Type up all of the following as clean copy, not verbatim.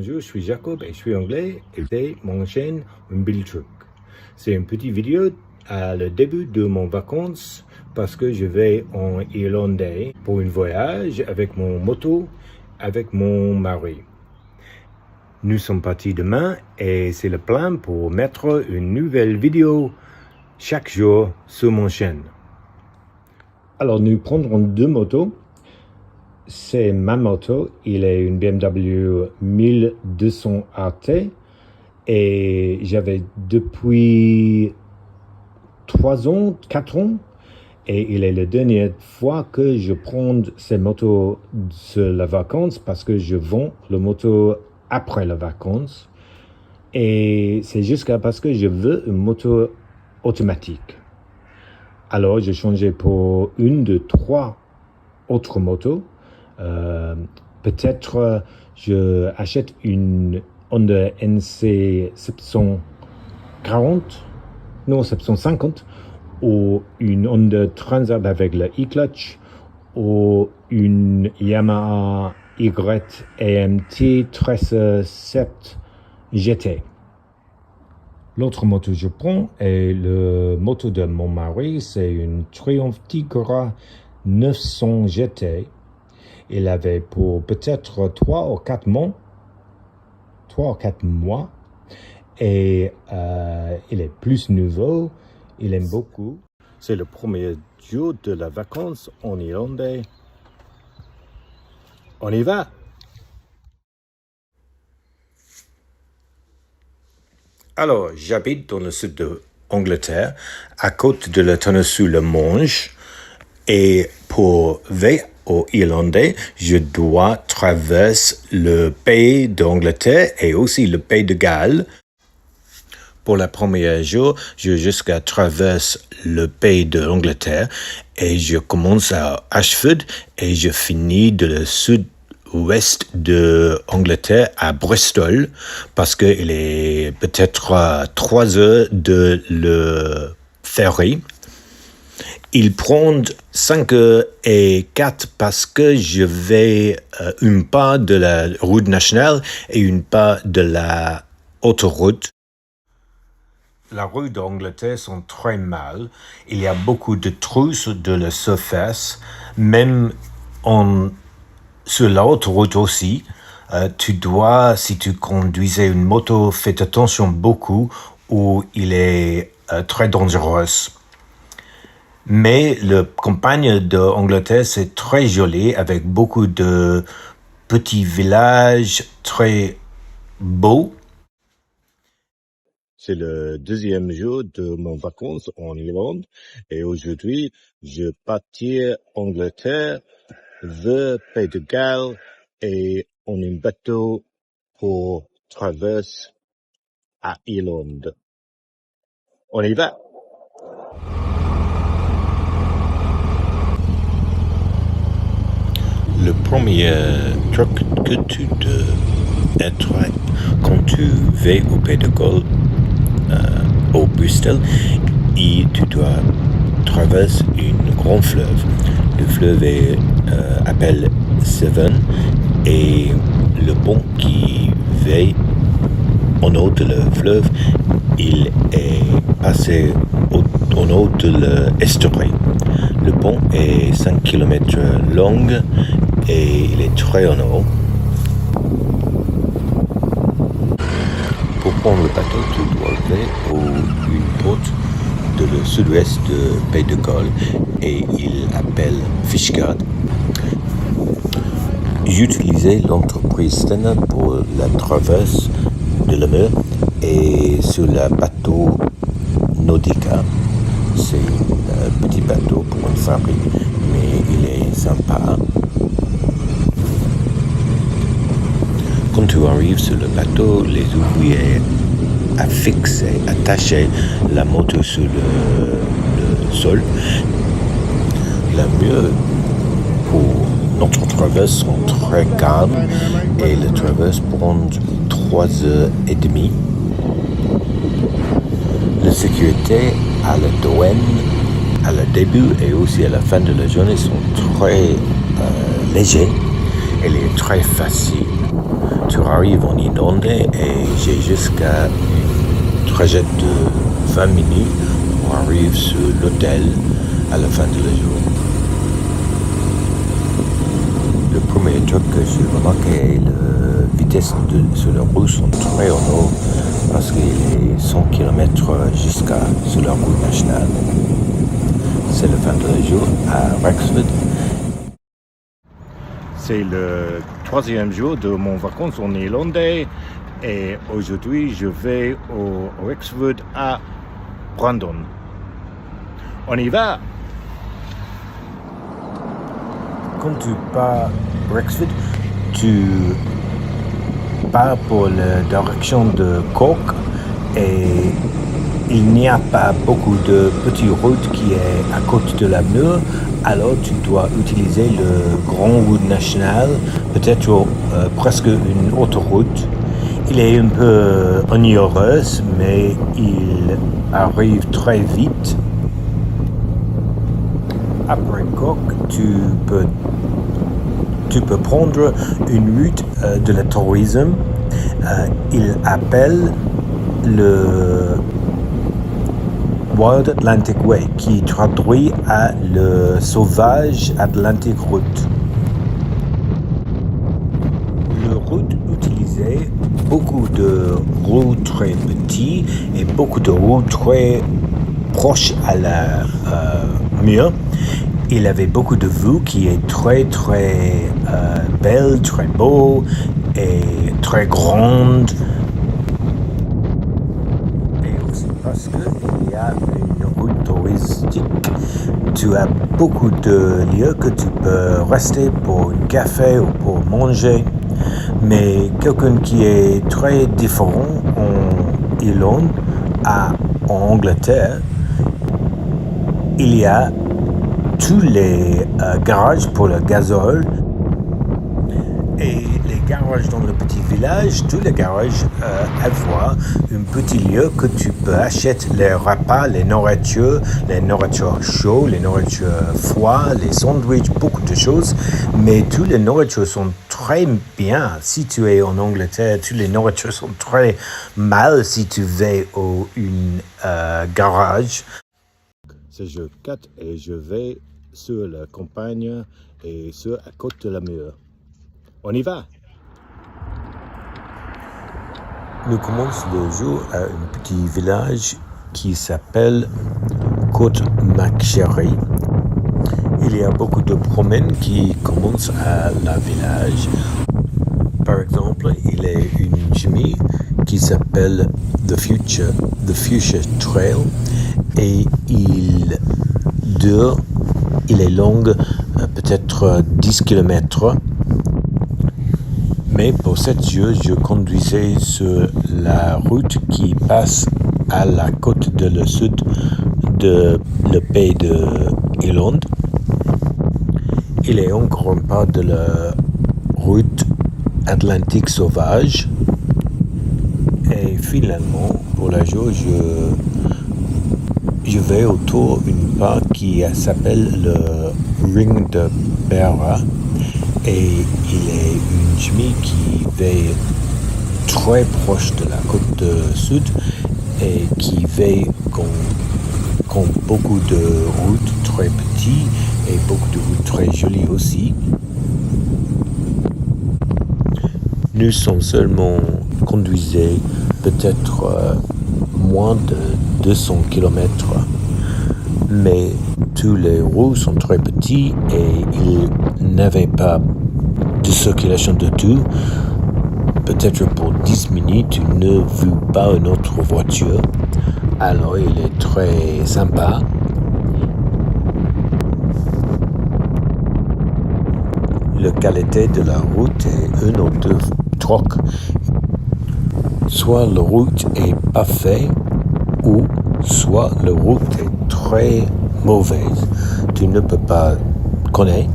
Bonjour, je suis Jacob et je suis anglais et c'est mon chaîne Billy Truck. C'est une petite vidéo à le début de mon vacances parce que je vais en Irlande pour un voyage avec mon moto, avec mon mari. Nous sommes partis demain et c'est le plan pour mettre une nouvelle vidéo chaque jour sur mon chaîne. Alors nous prendrons deux motos. C'est ma moto, il est une BMW 1200 RT et j'avais depuis 3 ans, 4 ans et il est la dernière fois que je prends ces motos sur la vacances parce que je vends le moto après les vacances et c'est jusqu'à parce que je veux une moto automatique. Alors j'ai changé pour une de 3 autres motos. Peut-être je achète une Honda NC 750 ou une Honda Transat avec le e-clutch ou une Yamaha YAMT 1307 GT. L'autre moto que je prends est le moto de mon mari, c'est une Triumph Tigra 900 GT. Il avait pour peut-être 3 ou 4 mois et il est plus nouveau, il aime beaucoup. C'est le premier jour de la vacances en Irlande. On y va! Alors, j'habite dans le sud de l'Angleterre, à côté de la tonne sous le Manche, et pour aller au Irlandais, je dois traverser le pays d'Angleterre et aussi le pays de Galles. Pour le premier jour, je jusqu'à traverse le pays de l'Angleterre et je commence à Ashford et je finis de le sud-ouest de l'Angleterre à Bristol parce qu'il est peut-être 3 heures de le ferry. Ils prennent 5 heures et 4 parce que je vais une part de la route nationale et une part de la autoroute. La rue d'Angleterre sont très mal. Il y a beaucoup de trous de la surface, même sur l'autoroute aussi. Tu dois, si tu conduisais une moto, fais attention beaucoup ou il est très dangereux. Mais la campagne d'Angleterre, c'est très joli avec beaucoup de petits villages très beaux. C'est le deuxième jour de mon vacances en Irlande et aujourd'hui, je partir en Angleterre vers Pays de Galles et on a un bateau pour traverser à Irlande. On y va! Le premier truc que tu dois être quand tu vas au Pays de Galles, au Bristol, et tu dois traverser un grand fleuve. Le fleuve est appelé Severn et le pont qui va en haut de le fleuve, il est passé en haut de l'estuaire. Le pont est 5 km long et il est très en haut. Pour prendre le bateau, tu dois aller une porte de le sud-ouest de Pays de Galles et il appelle Fishguard. J'utilisais l'entreprise Stena pour la traverse de la mer et sur le bateau Nautica. C'est un petit bateau pour une fabrique, mais il est sympa. Quand tu arrives sur le bateau, les ouvriers attachaient la moto sur le sol. La mieux pour notre traverse sont très calmes et la traverse prend 3 heures et demie. La sécurité à la douane, à le début et aussi à la fin de la journée sont très légers. Elle est très facile Tu arrives en Irlande et j'ai jusqu'à une trajet de 20 minutes. On arrive sur l'hôtel à la fin de la journée. Le premier truc que j'ai remarqué est la vitesse sur la route sont très en haut parce qu'il est 100 km jusqu'à sur la route nationale. C'est la fin de la journée à Rexford. C'est le 3e jour de mon vacances en Irlande et aujourd'hui je vais au Rexford à Brandon. On y va! Quand tu pars à Rexford, tu pars pour la direction de Cork et il n'y a pas beaucoup de petites routes qui est à côté de la mer, alors tu dois utiliser le grand route national, peut-être presque une autoroute. Il est un peu onéreux, mais il arrive très vite. Après Cork, tu peux prendre une route de la tourisme. Il appelle le Wild Atlantic Way, qui traduit à le Sauvage Atlantic Route. Le route utilisait beaucoup de routes très petites et beaucoup de routes très proches à la mer. Il avait beaucoup de vues qui est très belle, très beau et très grande. Et aussi parce qu'il y a une route touristique, tu as beaucoup de lieux que tu peux rester pour un café ou pour manger. Mais quelqu'un qui est très différent en Irlande, en Angleterre, il y a tous les garages pour le gazole et les garages dans le petit village, tous les garages avoir un petit lieu que tu peux acheter les repas, les nourritures chaudes, les nourritures froides, les sandwichs, beaucoup de choses, mais toutes les nourritures sont très bien si tu es en Angleterre, toutes les nourritures sont très mal si tu vas au garage. C'est jour 4 et je vais sur la campagne et sur à côté de la mer. On y va! Nous commençons le jour à un petit village qui s'appelle Côte McSherry. Il y a beaucoup de promènes qui commencent à la village. Par exemple, il y a une chemin qui s'appelle The Fuchsia Trail et il est long, peut-être 10 km. Mais pour cette jour, je conduisais sur la route qui passe à la côte de le sud de le pays de Irlande. Il est encore un pas de la route atlantique sauvage. Et finalement, pour la jour, je vais autour d'une part qui s'appelle le Ring de Beara et il est une chemin qui va très proche de la côte sud et qui va comme beaucoup de routes très petites et beaucoup de routes très jolies aussi. Nous sommes seulement conduisés peut-être moins de 200 km, mais tous les roues sont très petits et il n'avait pas de circulation de tout. Peut-être pour 10 minutes, tu ne vis pas une autre voiture. Alors, il est très sympa. La qualité de la route est une ou deux trocs. Soit la route est parfaite ou soit la route est très mauvaise. Tu ne peux pas connaître.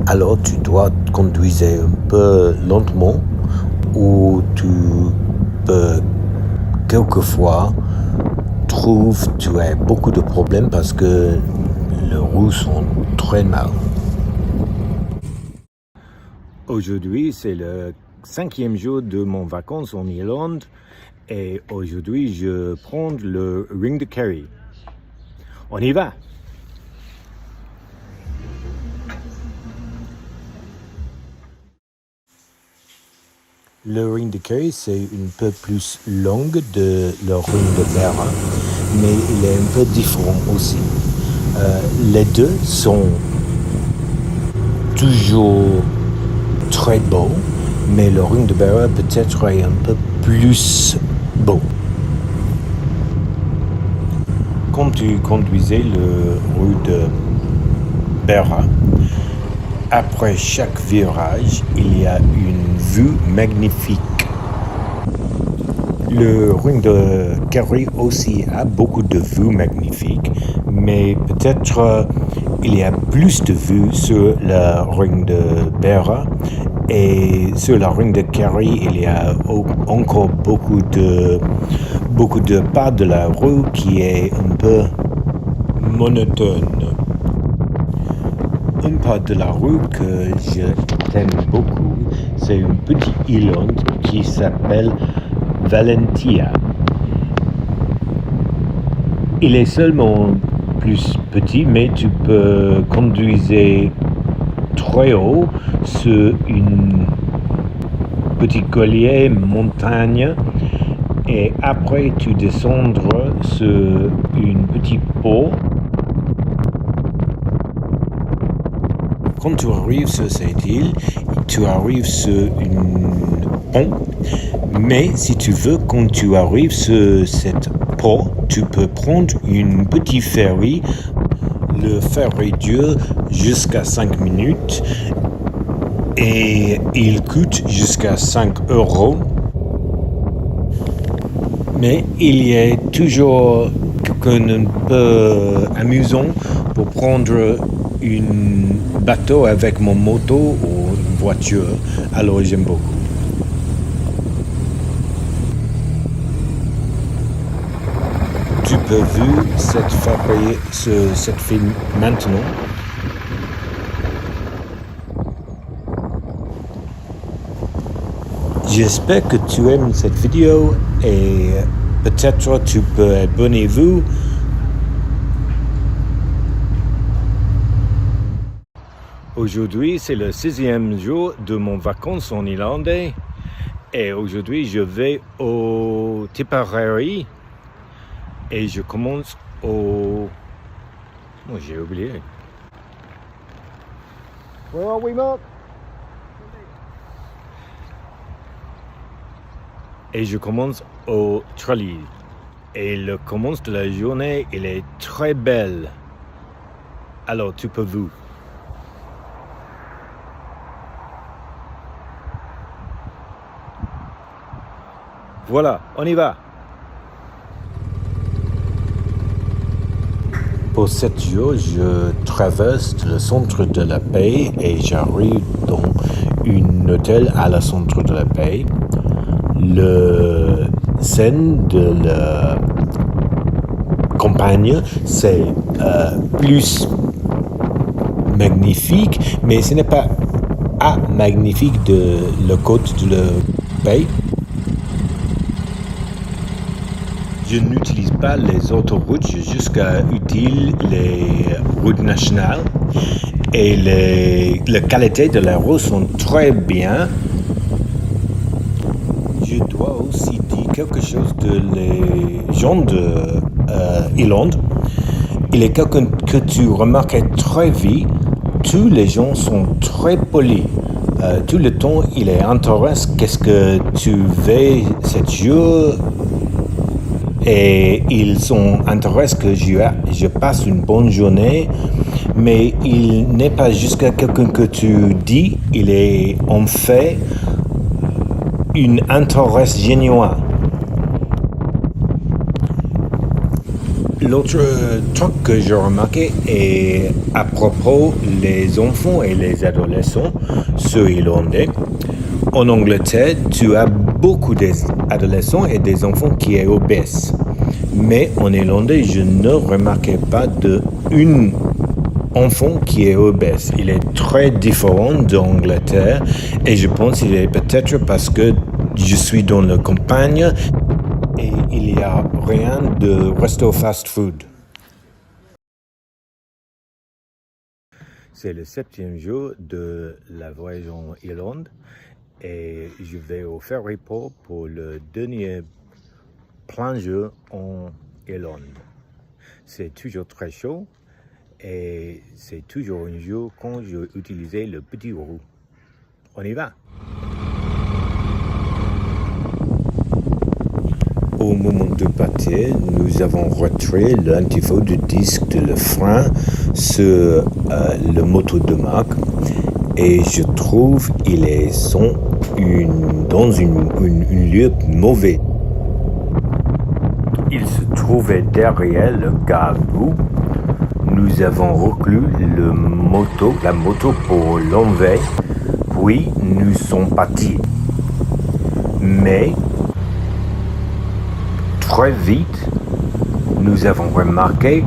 Alors tu dois conduire un peu lentement ou tu peux quelquefois trouver tu as beaucoup de problèmes parce que les roues sont très mal. Aujourd'hui, c'est le 5e jour de mon vacances en Irlande et aujourd'hui je prends le Ring de Kerry. On y va! Le Ring de Kerry, c'est un peu plus long de le Ring de Beara, mais il est un peu différent aussi. Les deux sont toujours très beaux, mais le Ring de Beara peut-être est un peu plus beau. Quand tu conduisais le rue de Beara, après chaque virage, il y a une vue magnifique. Le Ring de Kerry aussi a beaucoup de vues magnifiques, mais peut-être il y a plus de vues sur le Ring de Beara et sur le Ring de Kerry, il y a encore beaucoup de pas de la rue qui est un peu monotone. Un pas de la rue que je t'aime beaucoup, c'est une petite île qui s'appelle Valentia. Il est seulement plus petit, mais tu peux conduire très haut sur une petite collier montagne et après tu descendre sur une petite pont. Quand tu arrives sur cette île, tu arrives sur un pont, mais si tu veux, quand tu arrives sur cette pont, tu peux prendre une petite ferry. Le ferry dure jusqu'à 5 minutes et il coûte jusqu'à 5 €. Mais il y a toujours quelque peu amusant pour prendre un bateau avec mon moto ou une voiture, alors j'aime beaucoup. Tu peux voir cette film maintenant. J'espère que tu aimes cette vidéo et peut-être tu peux abonner-vous. Aujourd'hui, c'est le 6e jour de mon vacances en Irlande et aujourd'hui, je vais au Tipperary et je commence au... Oh, j'ai oublié. Where are we, Mark? Et je commence au Tralee. Et le commence de la journée, il est très belle. Alors, tu peux voir. Voilà, on y va. Pour 7 jours, je traverse le centre de la paix et j'arrive dans un hôtel à la centre de la paix. Le scène de la campagne, c'est plus magnifique, mais ce n'est pas magnifique de la côte de la paix. Je n'utilise pas les autoroutes jusqu'à utiliser les routes nationales et la qualité de la route sont très bien. Je dois aussi dire quelque chose de les gens de Irlande. Il est quelqu'un que tu remarques très vite. Tous les gens sont très polis. Tout le temps, il est intéressant. Qu'est-ce que tu veux cette jour? Et ils sont intéressés que je passe une bonne journée, mais il n'est pas juste quelqu'un que tu dis, il est en fait un intérêt genuin. L'autre truc que j'ai remarqué est à propos des enfants et les adolescents sur Irlandais. En Angleterre, tu as beaucoup d'adolescents et des enfants qui sont obèses. Mais en Irlandais, je ne remarquais pas d'une enfant qui est obèse. Il est très différent d'Angleterre et je pense qu'il est peut-être parce que je suis dans la campagne et il n'y a rien de resto fast-food. C'est le 7e jour de la voyage en Irlande et je vais au ferryport pour le dernier plein jour en Irlande. C'est toujours très chaud et c'est toujours un jour quand je utilisais le petit roue. On y va! Au moment de partir, nous avons retiré l'antifaux du disque de le frein sur le moto de marque et je trouve qu'il est dans une lieu mauvais. Il se trouvait derrière le garde-boue. Nous avons reclus la moto pour l'enlever, puis nous sommes partis. Mais très vite, nous avons remarqué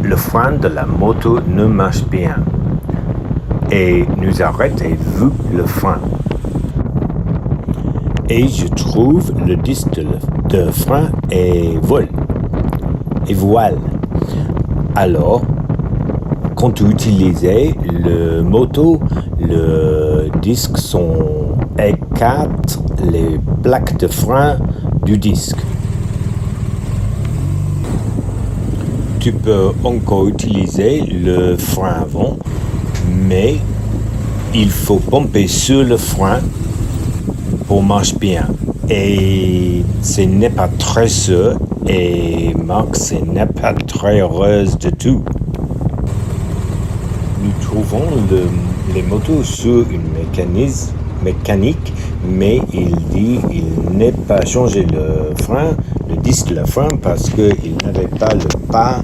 le frein de la moto ne marche bien et nous arrêtons vu le frein. Et je trouve le disque de frein est voile. Alors, quand tu utilisais le moto, le disque écarte les plaques de frein du disque. Tu peux encore utiliser le frein avant, mais il faut pomper sur le frein pour marcher bien. Et ce n'est pas très sûr et Max n'est pas très heureuse du tout. Nous trouvons les motos sur une mécanique, mais il dit qu'il n'est pas changé le disque de frein parce qu'il n'avait pas le pas,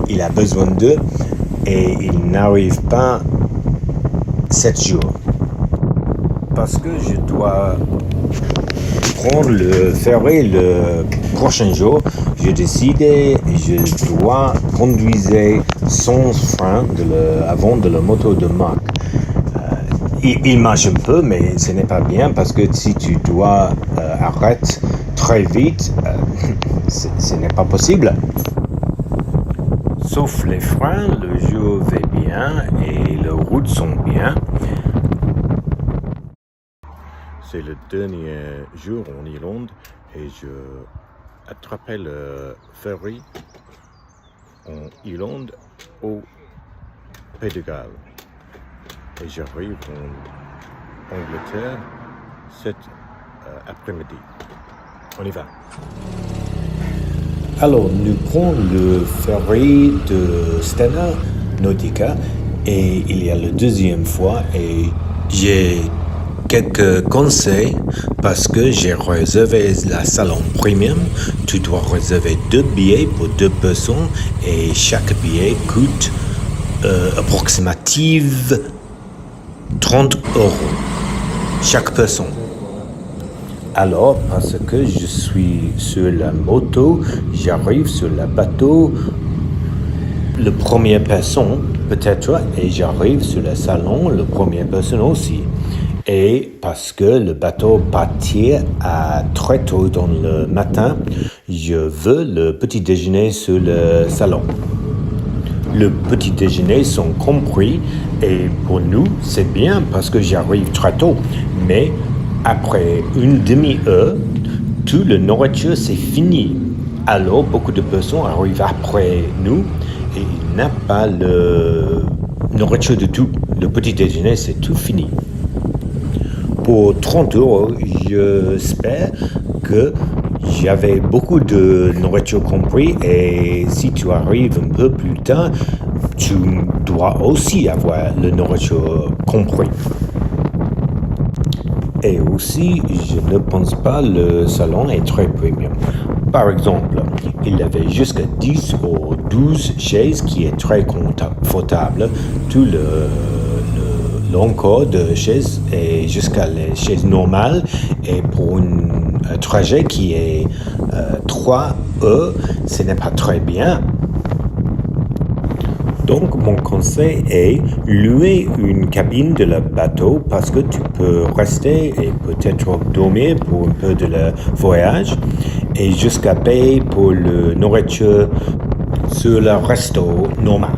il a besoin d'eux et il n'arrive pas 7 jours. Parce que je dois prendre le ferry le prochain jour, j'ai décidé je dois conduire sans frein avant de la moto de marque. Il marche un peu, mais ce n'est pas bien parce que si tu dois arrêter très vite, ce n'est pas possible. Sauf les freins, le jeu va bien et les routes sont bien. C'est le dernier jour en Irlande et je attrapais le ferry en Irlande au Pays de Galles. Et j'arrive en Angleterre cet après-midi. On y va. Alors, nous prenons le ferry de Stena Nautica et il y a la deuxième fois et j'ai quelques conseils parce que j'ai réservé la salon premium. Tu dois réserver 2 billets pour 2 personnes et chaque billet coûte approximativement 30 € chaque personne. Alors, parce que je suis sur la moto, j'arrive sur le bateau, la première personne peut-être, et j'arrive sur le salon, la première personne aussi. Et parce que le bateau partit très tôt dans le matin, je veux le petit déjeuner sur le salon. Le petit déjeuner sont compris et pour nous c'est bien parce que j'arrive très tôt. Mais après une demi-heure, toute la nourriture c'est fini. Alors beaucoup de personnes arrivent après nous et il n'a pas le nourriture du tout. Le petit déjeuner c'est tout fini. Pour 30 €, j'espère que j'avais beaucoup de nourriture compris et si tu arrives un peu plus tard, tu dois aussi avoir la nourriture compris. Et aussi, je ne pense pas le salon est très premium. Par exemple, il avait jusqu'à 10 ou 12 chaises qui est très confortable. Tout l'encore de chaises et jusqu'à les chaises normales et pour un trajet qui est 3 heures, ce n'est pas très bien. Donc, mon conseil est louer une cabine de le bateau parce que tu peux rester et peut-être dormir pour un peu de le voyage et jusqu'à payer pour la nourriture sur le resto normal.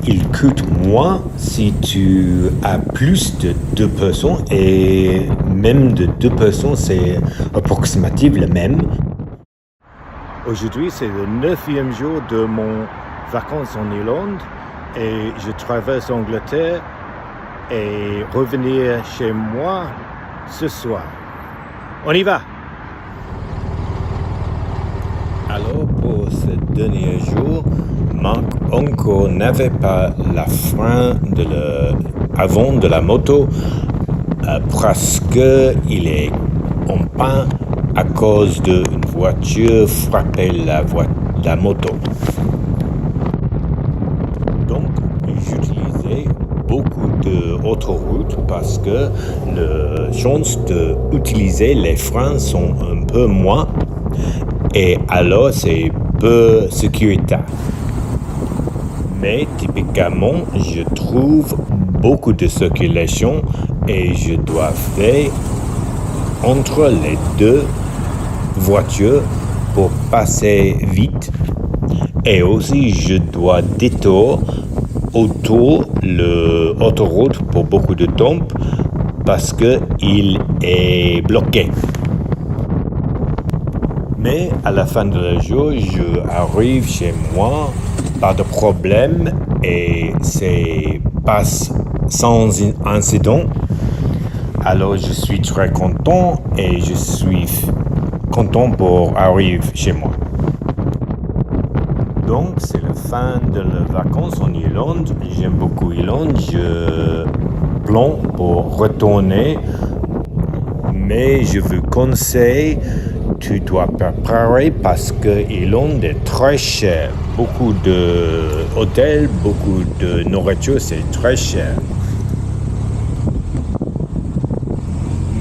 Il coûte moins si tu as plus de 2 personnes et même de 2 personnes, c'est approximativement le même. Aujourd'hui, c'est le 9e jour de mon vacances en Irlande et je traverse l'Angleterre et revenir chez moi ce soir. On y va! Alors pour ce dernier jour, Marc encore n'avait pas la frein avant de la moto parce qu'il est en panne à cause d'une voiture frappée la moto. Donc, j'utilisais beaucoup d'autoroutes parce que les chances d'utiliser les freins sont un peu moins et alors c'est peu sécuritaire. Mais typiquement, je trouve beaucoup de circulation et je dois faire entre les deux voitures pour passer vite. Et aussi, je dois détourner autour de l'autoroute pour beaucoup de temps parce qu'il est bloqué. Mais à la fin du jour, je arrive chez moi, pas de problème et c'est passe sans incident. Alors je suis très content et je suis content pour arriver chez moi. Donc c'est la fin de les vacances en Irlande. J'aime beaucoup l'Irlande. Je plan pour retourner, mais je vous conseille, tu dois préparer parce que l'Irlande est très cher. Beaucoup d'hôtels, beaucoup de nourriture, c'est très cher.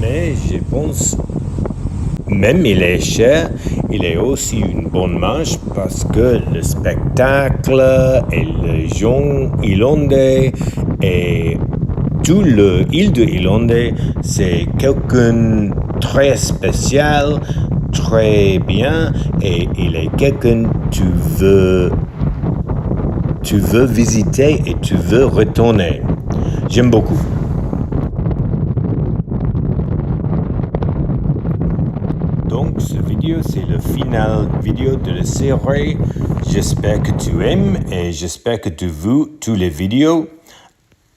Mais je pense, même il est cher, il est aussi une bonne marge parce que le spectacle et les gens irlandais et tout l'île de Irlande, c'est quelqu'un très spécial, très bien et il est quelqu'un que tu veux visiter et tu veux retourner. J'aime beaucoup. Donc, cette vidéo, c'est le final vidéo de la série. J'espère que tu aimes et j'espère que tu veux toutes les vidéos.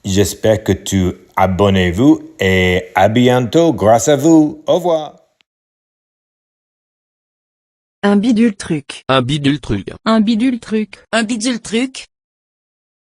J'espère que tu abonnez-vous et à bientôt grâce à vous. Au revoir. Un bidule truc. Un bidule truc. Un bidule truc. Un bidule truc.